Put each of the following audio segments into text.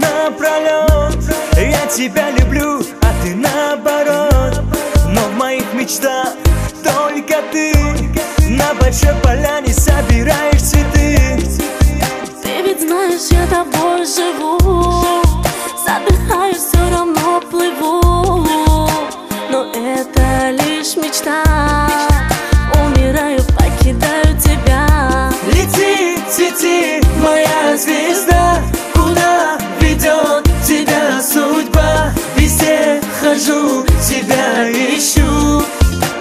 напролет. Я тебя люблю, а ты наоборот. Но в моих мечтах только ты. На большой поляне собираешь цветы. Ты ведь знаешь, я тобой живу. Задыхаю, все равно плыву. Но это лишь мечта. Умираю, покидаю тебя. Лети, цвети, моя звезда. Куда ведет тебя судьба? Везде хожу, тебя ищу.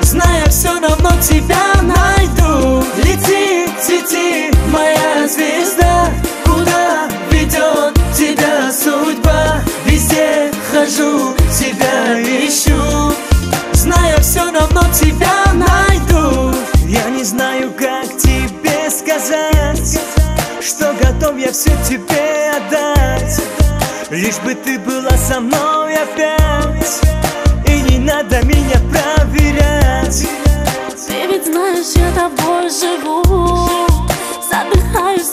Зная, все равно тебя найду. Лети, цвети, моя звезда. Куда ведет тебя судьба? Везде хожу, тебя ищу. Зная, все равно тебя найду. Я не знаю, как тебе сказать, что готов я все тебе отдать. Лишь бы ты была со мной опять, и не надо меня проверять. Ты ведь знаешь, я тобой живу. Задыхаюсь,